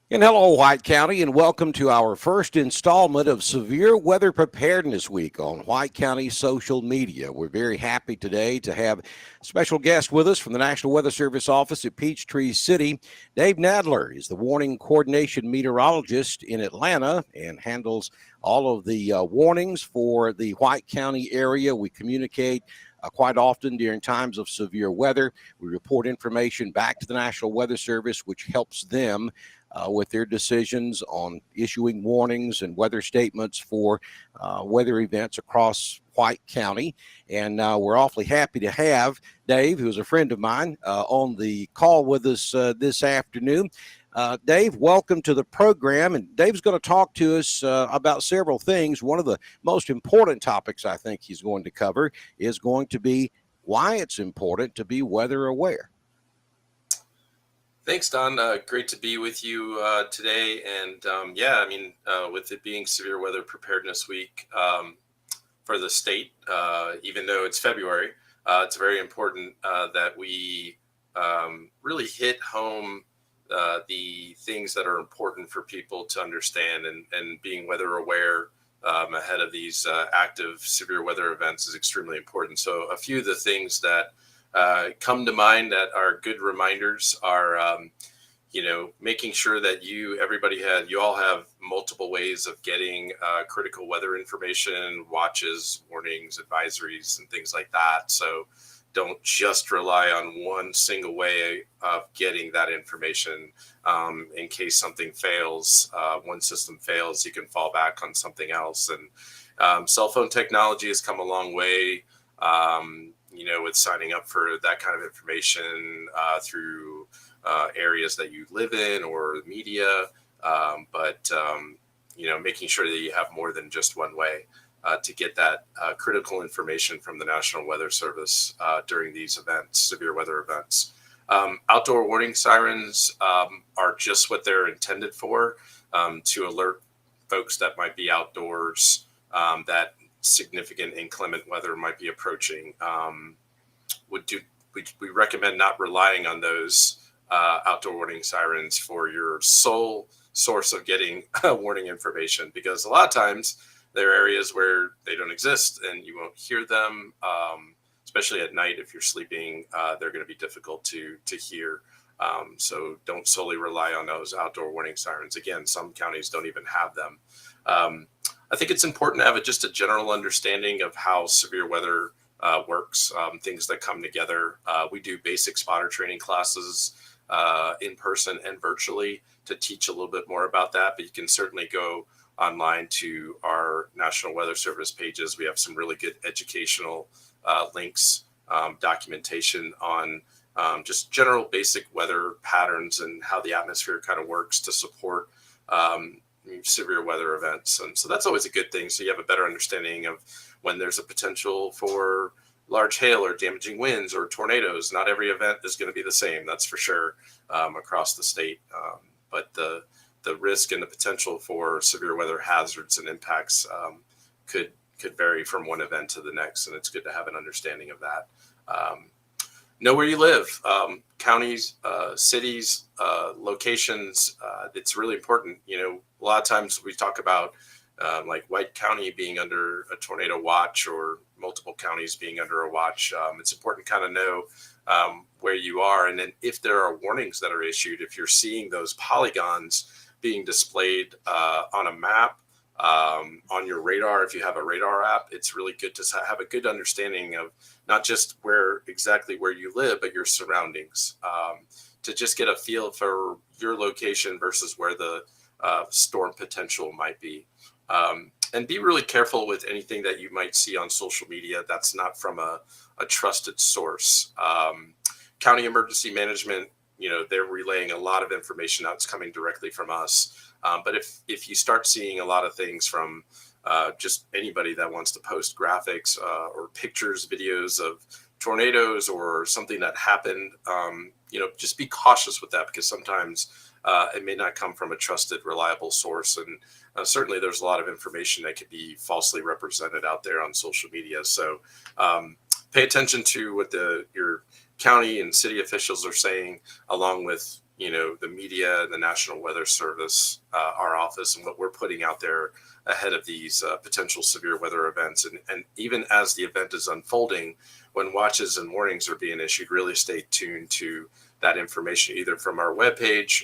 And hello, White County, and welcome to our first installment of Severe Weather Preparedness Week on White County social media. We're very happy today to have a special guest with us from the National Weather Service office at Peachtree City. Dave Nadler is the warning coordination meteorologist in Atlanta and handles all of the warnings for the White County area. We communicate quite often during times of severe weather. We report information back to the National Weather Service, which helps them with their decisions on issuing warnings and weather statements for weather events across White County. And we're awfully happy to have Dave, who's a friend of mine, on the call with us this afternoon. Dave, welcome to the program. And Dave's going to talk to us about several things. One of the most important topics I think he's going to cover is going to be why it's important to be weather aware. Thanks, Don. Great to be with you today. And with it being Severe Weather Preparedness Week for the state, even though it's February, it's very important that we really hit home the things that are important for people to understand, and being weather aware ahead of these active severe weather events is extremely important. So a few of the things that come to mind that are good reminders are, making sure that you all have multiple ways of getting critical weather information, watches, warnings, advisories, and things like that. So don't just rely on one single way of getting that information. In case something fails, one system fails, you can fall back on something else. And cell phone technology has come a long way. With signing up for that kind of information through areas that you live in or media, but making sure that you have more than just one way to get that critical information from the National Weather Service during these events, severe weather events. Outdoor warning sirens are just what they're intended for, to alert folks that might be outdoors that significant inclement weather might be approaching. We recommend not relying on those outdoor warning sirens for your sole source of getting warning information, because a lot of times there are areas where they don't exist and you won't hear them, especially at night. If you're sleeping, they're going to be difficult to hear. So don't solely rely on those outdoor warning sirens. Again, some counties don't even have them. I think it's important to have just a general understanding of how severe weather works, things that come together. We do basic spotter training classes in person and virtually to teach a little bit more about that, but you can certainly go online to our National Weather Service pages. We have some really good educational links, documentation on just general basic weather patterns and how the atmosphere kind of works to support severe weather events. And so that's always a good thing. So you have a better understanding of when there's a potential for large hail or damaging winds or tornadoes. Not every event is going to be the same, that's for sure, across the state. But the risk and the potential for severe weather hazards and impacts could vary from one event to the next. And it's good to have an understanding of that. Know where you live, counties, cities, locations. It's really important. A lot of times we talk about like White County being under a tornado watch or multiple counties being under a watch. It's important to kind of know where you are. And then if there are warnings that are issued, if you're seeing those polygons being displayed on a map, on your radar, if you have a radar app, it's really good to have a good understanding of not just where you live, but your surroundings, to just get a feel for your location versus where the storm potential might be. And be really careful with anything that you might see on social media that's not from a trusted source. County emergency management, they're relaying a lot of information that's coming directly from us. But if you start seeing a lot of things from just anybody that wants to post graphics or pictures, videos of tornadoes or something that happened, just be cautious with that, because sometimes it may not come from a trusted, reliable source. And certainly there's a lot of information that could be falsely represented out there on social media. So pay attention to what your county and city officials are saying, along with the media and the National Weather Service, our office, and what we're putting out there ahead of these potential severe weather events. And even as the event is unfolding, when watches and warnings are being issued, really stay tuned to that information, either from our webpage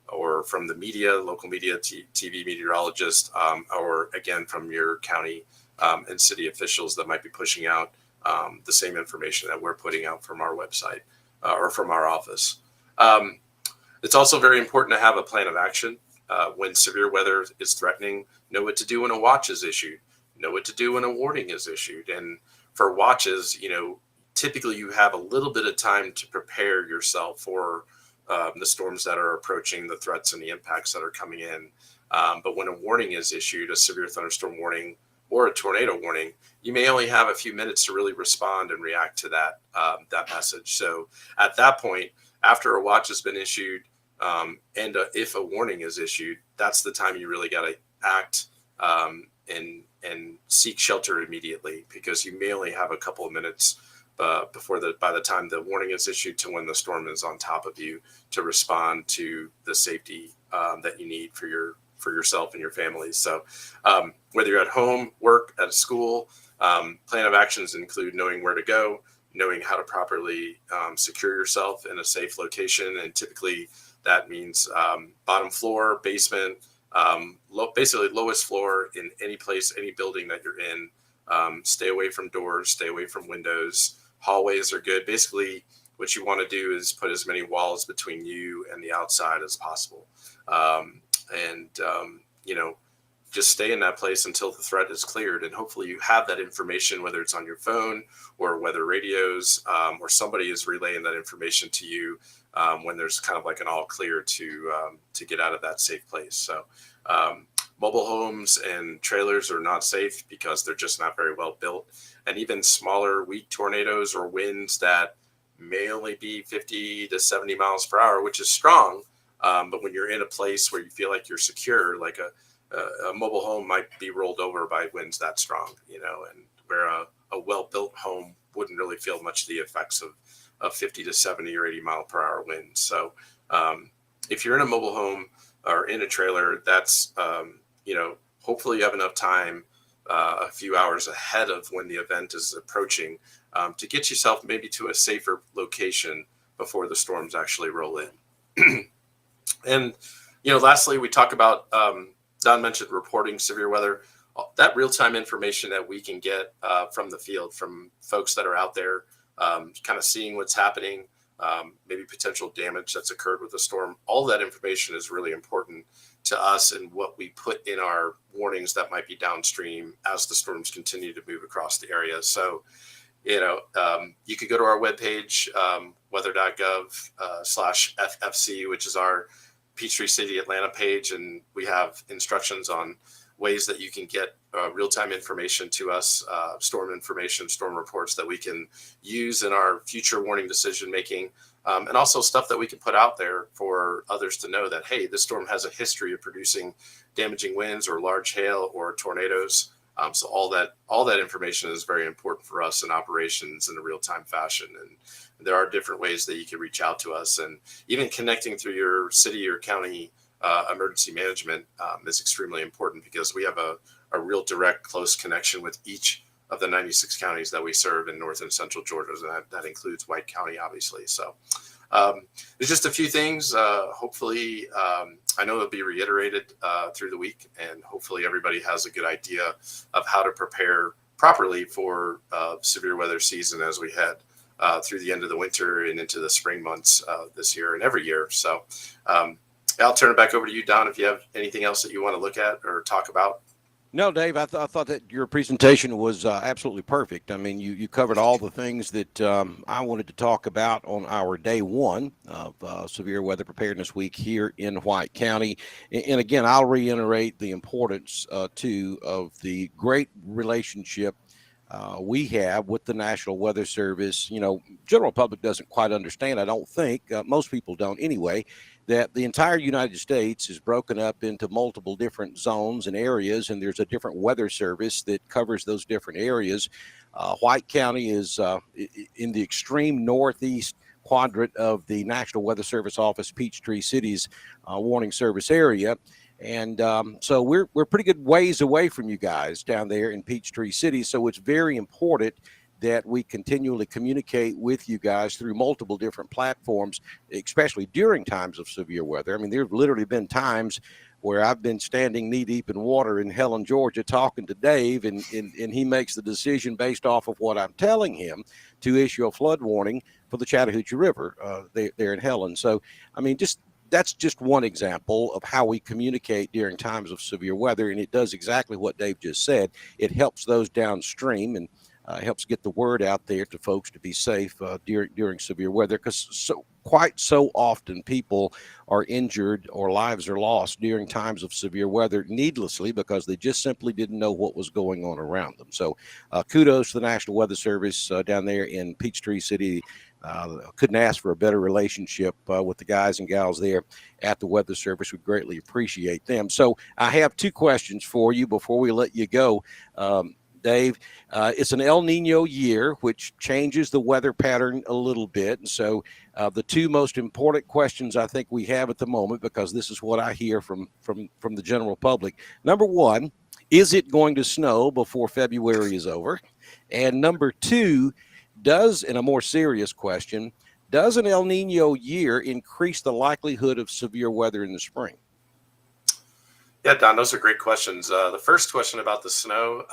or from the media, local media, TV meteorologist, or again, from your county and city officials that might be pushing out the same information that we're putting out from our website or from our office. It's also very important to have a plan of action when severe weather is threatening. Know what to do when a watch is issued. Know what to do when a warning is issued. And for watches, typically you have a little bit of time to prepare yourself for the storms that are approaching, the threats and the impacts that are coming in. But when a warning is issued, a severe thunderstorm warning or a tornado warning, you may only have a few minutes to really respond and react to that message. So at that point, after a watch has been issued, and if a warning is issued, that's the time you really got to act and seek shelter immediately, because you may only have a couple of minutes by the time the warning is issued to when the storm is on top of you to respond to the safety that you need for yourself and your families. So whether you're at home, work, at school, plan of actions include knowing where to go, knowing how to properly secure yourself in a safe location. And typically that means bottom floor, basement, basically lowest floor in any place, any building that you're in. Stay away from doors, stay away from windows. Hallways are good. Basically, what you want to do is put as many walls between you and the outside as possible. Just stay in that place until the threat is cleared. And hopefully you have that information, whether it's on your phone or weather radios, or somebody is relaying that information to you when there's kind of like an all clear to get out of that safe place. So mobile homes and trailers are not safe because they're just not very well built. And even smaller, weak tornadoes or winds that may only be 50 to 70 miles per hour, which is strong. But when you're in a place where you feel like you're secure, like a mobile home might be rolled over by winds that strong, and where a well-built home wouldn't really feel much the effects of 50 to 70 or 80 mile per hour winds. So if you're in a mobile home or in a trailer, that's, hopefully you have enough time a few hours ahead of when the event is approaching to get yourself maybe to a safer location before the storms actually roll in. And, lastly, we talk about, Don mentioned reporting severe weather, that real-time information that we can get from the field, from folks that are out there, kind of seeing what's happening, maybe potential damage that's occurred with the storm. All that information is really important to us and what we put in our warnings that might be downstream as the storms continue to move across the area. So, you could go to our webpage, weather.gov/FFC, which is our Peachtree City, Atlanta page, and we have instructions on ways that you can get real-time information to us, storm information, storm reports that we can use in our future warning decision making, and also stuff that we can put out there for others to know that, hey, this storm has a history of producing damaging winds or large hail or tornadoes. So all that information is very important for us in operations in a real-time fashion. And there are different ways that you can reach out to us, and even connecting through your city or county emergency management is extremely important, because we have a real direct, close connection with each of the 96 counties that we serve in North and Central Georgia. And that includes White County, obviously. So there's just a few things. Hopefully, I know it'll be reiterated through the week, and hopefully everybody has a good idea of how to prepare properly for severe weather season as we head through the end of the winter and into the spring months this year and every year. So I'll turn it back over to you, Don, if you have anything else that you want to look at or talk about. No, Dave, I thought that your presentation was absolutely perfect. I mean, you covered all the things that I wanted to talk about on our day one of Severe Weather Preparedness Week here in White County. And again, I'll reiterate the importance, too, of the great relationship we have with the National Weather Service. General public doesn't quite understand, I don't think, most people don't anyway, that the entire United States is broken up into multiple different zones and areas, and there's a different weather service that covers those different areas. White County is in the extreme northeast quadrant of the National Weather Service Office, Peachtree City's warning service area. And so we're pretty good ways away from you guys down there in Peachtree City. So it's very important that we continually communicate with you guys through multiple different platforms, especially during times of severe weather. I mean, there's literally been times where I've been standing knee deep in water in Helen, Georgia, talking to Dave, and he makes the decision based off of what I'm telling him to issue a flood warning for the Chattahoochee River there in Helen. So, I mean, that's just one example of how we communicate during times of severe weather, and it does exactly what Dave just said. It helps those downstream and helps get the word out there to folks to be safe during severe weather, because quite so often people are injured or lives are lost during times of severe weather needlessly because they just simply didn't know what was going on around them. So kudos to the National Weather Service down there in Peachtree City. Couldn't ask for a better relationship with the guys and gals there at the Weather Service. We greatly appreciate them. So I have two questions for you before we let you go. Dave, it's an El Nino year, which changes the weather pattern a little bit. And so the two most important questions I think we have at the moment, because this is what I hear from the general public. Number one, is it going to snow before February is over? And number two, in a more serious question, does an El Nino year increase the likelihood of severe weather in the spring? Yeah, Don, those are great questions. The first question about the snow,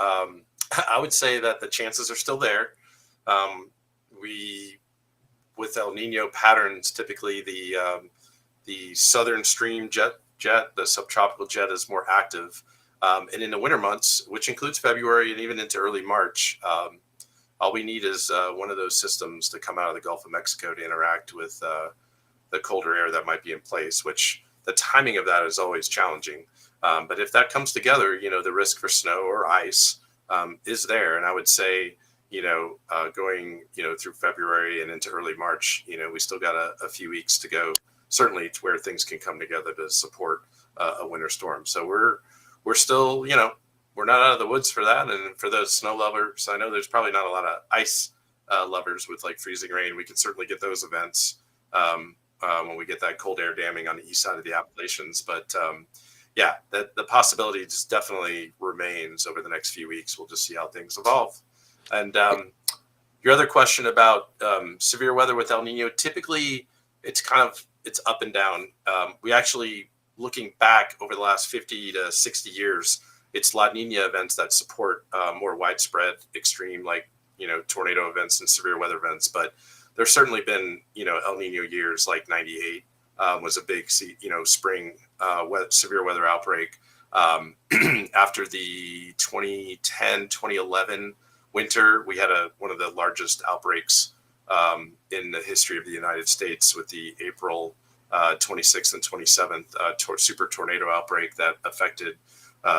I would say that the chances are still there. With El Nino patterns, typically the southern stream jet, the subtropical jet, is more active. And in the winter months, which includes February and even into early March, all we need is one of those systems to come out of the Gulf of Mexico to interact with the colder air that might be in place, which the timing of that is always challenging. But if that comes together, the risk for snow or ice is there. And I would say, going, through February and into early March, we still got a few weeks to go, certainly, to where things can come together to support a winter storm. So we're still, we're not out of the woods for that. And for those snow lovers, I know there's probably not a lot of ice lovers with like freezing rain. We can certainly get those events when we get that cold air damming on the east side of the Appalachians. But yeah, the possibility just definitely remains over the next few weeks. We'll just see how things evolve. And your other question about severe weather with El Nino, typically it's up and down. We actually, looking back over the last 50 to 60 years, it's La Nina events that support more widespread extreme, like, tornado events and severe weather events. But there's certainly been, El Nino years like 98 was a big, spring severe weather outbreak. After the 2010, 2011 winter, we had one of the largest outbreaks in the history of the United States with the April 26th and 27th super tornado outbreak that affected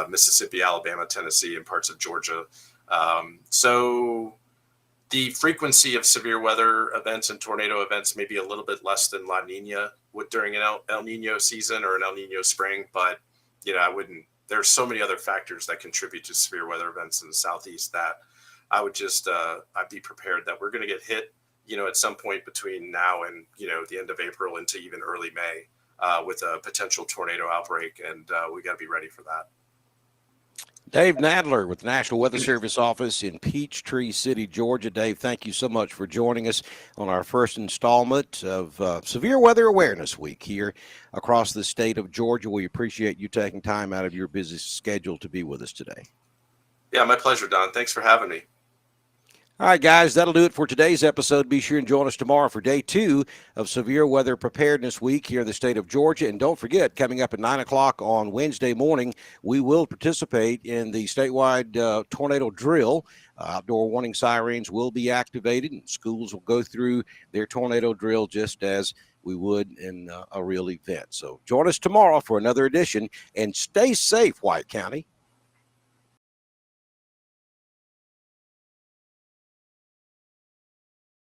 Mississippi, Alabama, Tennessee, and parts of Georgia. So the frequency of severe weather events and tornado events may be a little bit less than La Nina during an El Nino season or an El Nino spring, but there's so many other factors that contribute to severe weather events in the Southeast that I would I'd be prepared that we're going to get hit, at some point between now and, the end of April into even early May with a potential tornado outbreak. And we got to be ready for that. Dave Nadler with the National Weather Service office in Peachtree City, Georgia. Dave, thank you so much for joining us on our first installment of Severe Weather Awareness Week here across the state of Georgia. We appreciate you taking time out of your busy schedule to be with us today. Yeah, my pleasure, Don. Thanks for having me. All right, guys, that'll do it for today's episode. Be sure and join us tomorrow for day 2 of Severe Weather Preparedness Week here in the state of Georgia. And don't forget, coming up at 9 o'clock on Wednesday morning, we will participate in the statewide tornado drill. Outdoor warning sirens will be activated, and schools will go through their tornado drill just as we would in a real event. So join us tomorrow for another edition, and stay safe, White County.